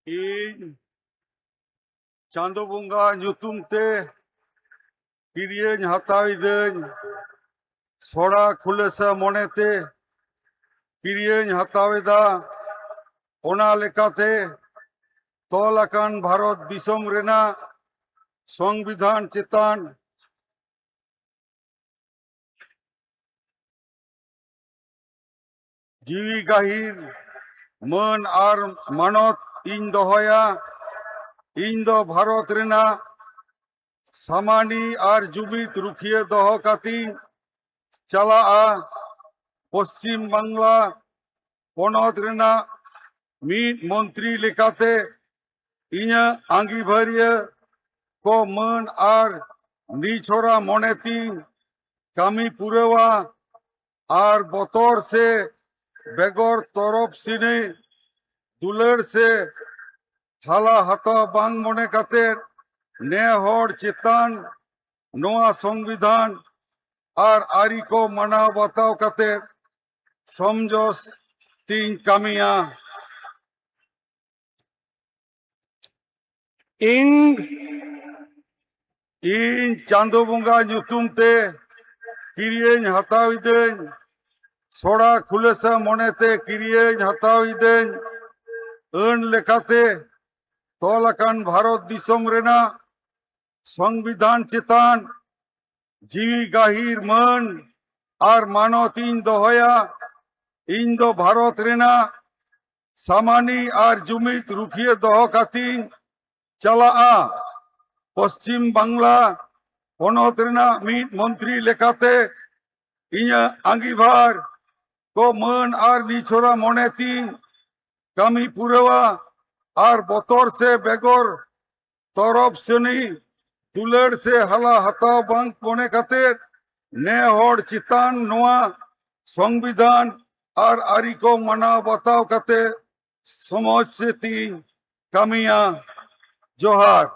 ᱤᱧ ᱪᱟᱸᱫᱳ ᱵᱚᱸᱜᱟ ᱧᱩᱛᱩᱢ ᱛᱮ ᱠᱤᱨᱤᱭᱟᱹᱧ ᱦᱟᱛᱟᱣᱤᱫᱟᱹᱧ ᱥᱚᱲᱟ ᱠᱷᱩᱞᱟᱹᱥᱟ ᱢᱚᱱᱮᱛᱮ ᱠᱤᱨᱤᱭᱟᱹᱧ ᱦᱟᱛᱟᱣᱮᱫᱟ ᱚᱱᱟ ᱞᱮᱠᱟᱛᱮ ᱛᱚᱞ ᱟᱠᱟᱱ ᱵᱷᱟᱨᱚᱛ ᱫᱤᱥᱚᱢ ᱨᱮᱱᱟᱜ ᱥᱚᱝᱵᱤᱫᱷᱟᱱ ᱪᱮᱛᱟᱱ ᱡᱤᱣᱤ ᱜᱟᱹᱦᱤᱨ ᱢᱟᱹᱱ ᱟᱨ ᱢᱟᱱᱚᱛ ᱤᱧ ᱫᱚᱦᱚᱭᱟ। ᱤᱧ ᱫᱚ ᱵᱷᱟᱨᱚᱛ ᱨᱮᱱᱟᱜ ᱥᱟᱢᱟᱱᱤ ᱟᱨ ᱡᱩᱢᱤᱫ ᱨᱩᱠᱷᱤᱭᱟᱹ ᱫᱚᱦᱚ ᱠᱟᱛᱮᱧ ᱪᱟᱞᱟᱜᱼᱟ। ᱯᱚᱥᱪᱤᱢ ᱵᱟᱝᱞᱟ ᱯᱚᱱᱚᱛ ᱨᱮᱱᱟᱜ ᱢᱤᱫ ᱢᱚᱱᱛᱨᱤ ᱞᱮᱠᱟᱛᱮ ᱤᱧᱟᱹᱜ ᱟᱸᱜᱤᱵᱷᱟᱨᱤᱭᱟᱹ ᱠᱚ ᱢᱟᱹᱱ ᱟᱨ ᱱᱤᱪᱷᱚᱨᱟ ᱢᱚᱱᱮᱛᱤᱧ ᱠᱟᱹᱢᱤ ᱯᱩᱨᱟᱹᱣᱟ ᱟᱨ ᱵᱚᱛᱚᱨ ᱥᱮ बेगर तरफ सिने दुलड़ से हाला हता बांग मने काते ने हर चेतान नोआ संविधान और आरी को मनाव बताव काते समझोस तीन कामिया इन चांदो बुंगा ᱧᱩᱛᱩᱢ ᱛᱮ ᱠᱤᱨᱤᱭᱟᱹᱧ ᱦᱟᱛᱟᱣᱤᱫᱟᱹᱧ ᱥᱚᱲᱟ ᱠᱷᱩᱞᱟᱹᱥᱟ ᱢᱚᱱᱮᱛᱮ ᱠᱤᱨᱤᱭᱟᱹᱧ ᱦᱟᱛᱟᱣᱤᱫᱟᱹᱧ ᱟᱹᱱ ᱞᱮᱠᱟᱛᱮ ᱛᱚᱞ ᱟᱠᱟᱱ ᱵᱷᱟᱨᱚᱛ ᱫᱤᱥᱚᱢ ᱨᱮᱱᱟᱜ संविधान चेतान जीवी गाहिर मान और मानत इन दोहया। इन दो भारत रेना सामानी और जुमिद रुखिए दोह कातीन चलाआ। पश्चिम बांग्ला पनत रेना मीत मंत्री लेकाते इña आंगीभार को मान और निछोरा मनेतीन कामी पुरवा और बतर से बेगर तरफ सनी दुलड़ से हाला हताव बांग मने काते ने हर चितान नोआ संविधान और आरी को मनाव बताव काते समझ से तीन कामिया जोहार।